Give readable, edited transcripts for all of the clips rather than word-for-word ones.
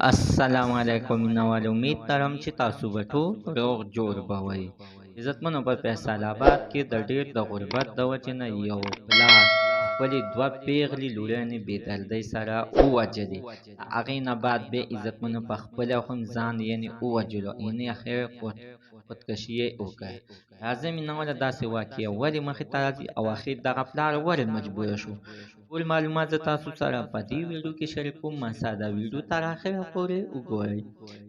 अस्सलामुअलैकुम नवाल उम्मीद तरम چې تاسو به ټول روغ جوړ به وئ. عزتمنو په فیصل آباد کې د ډېر د غربت د وجې نه یو پلار خپلې دوه پیغلې لورانې بې دردۍ سره ووژلې. د هغې نه بعد بیا عزتمنو په خپله هم ځان یعنې ووژلو، یعنې اخر خودکشي یې وکړه. راځئ مینهواله داسې واقعه ولې مخې ته راځي او اخر دغه پلار ولې مجبوره شو؟ ټول معلومات زه تاسو سره په دې ویډیو کې شریکوم. ما ساده ویډیو تر اخره پورې وګورئ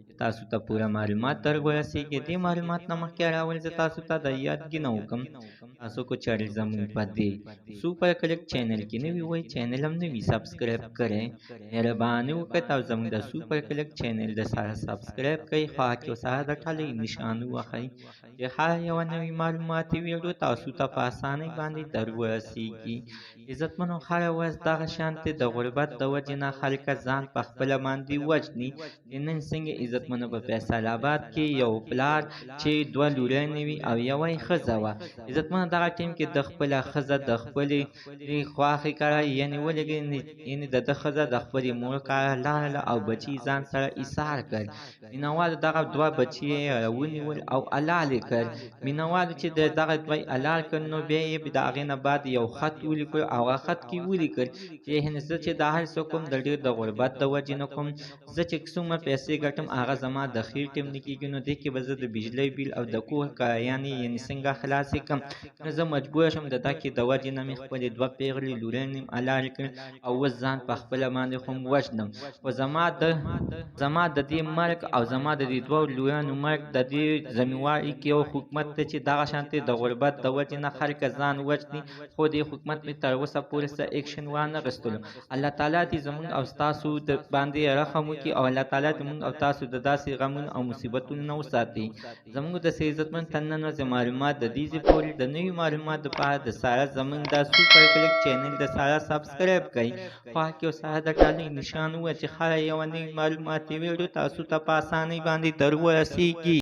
چې تاسو ته پوره معلومات در ورسیږي. دې معلومات نه مخکې راول زه تاسو ته د یادګینه وکم، تاسو کو چارل زموږ په دې سوپر کلیک چینل کې نوي وئ، چینل هم نوي سبسکرایب کړئ. مهرباني وکړئ تاسو زموږ د سوپر کلیک چینل د سره سبسکرایب کړئ، خوا کې سره د ټلۍ نشان ووهئ چې هر یوه نوې معلوماتي ویډیو تاسو ته په اسانۍ باندې در ورسیږي. عزتمنو هره ورځ دغه شانتې د غربت د وجې نه خلک ځان په خپله باندې وژني. چې نن څنګه عزتمنو په فیصل آباد کې یو پلار چې دوه لورانې وي او یوه یې ښځه وه. عزتمنو دغه ټیم کې د خپله ښځه د خپلې خواښې کره یعنې ولېږي، یعنې د ده ښځه د خپلې مور کره لاړله او بچي ځان سره ایثار کړ. مینهوالو دغه دوه بچي یې ونیول او حلال یې کړ. مینهوالو چې د دغه دوی حلال کړ نو بیا یې د هغې نه بعد یو خط ولیکل او هغه خط کې ولیکل چې زه چې دا هر څه کوم د ډېر د غربت د وجې نه کوم، زه چې څومره پیسې ګټم هغه زما د خیر ټیم نه کېږي، نو دې کې به زه د بجلۍ بیل او د کور کرایانې یعنې څنګه خلاصې کړم، نو زه مجبوره شم د دغې د وجې نه مې خپلې دوه پیغلې لورانې حلال کړې او اوس ځان په خپله باندې هم وژنم. خو زما د دې مرګ او زما د دې دوه لورانو مرګ د دې ذمهواري کې یو حکومت دی چې دغه شانتې د غربت د وجې نه خلک ځان وژني، خو دې حکومت مې تر اوسه پورې څه اکشن وانخیستلو. الله تعالی دې زموږ او ستاسو د باندې رحم وکړي او الله تعالی دې موږ او تاسو د داسې غمونو او مصیبتونو نه وساتي. زموږ د عزتمن تن نن ورځې معلومات د دې ځای پورې د نوي معلومات دپاره د ساره زموږ د سوپر کلیک چینل د ساره سبسکرایب کړئ، خوا کې ساره د ټالۍ نشان ووهئ چې هره یوه نوې معلوماتي ویډیو تاسو ته په اسانۍ باندې در ورسیږي.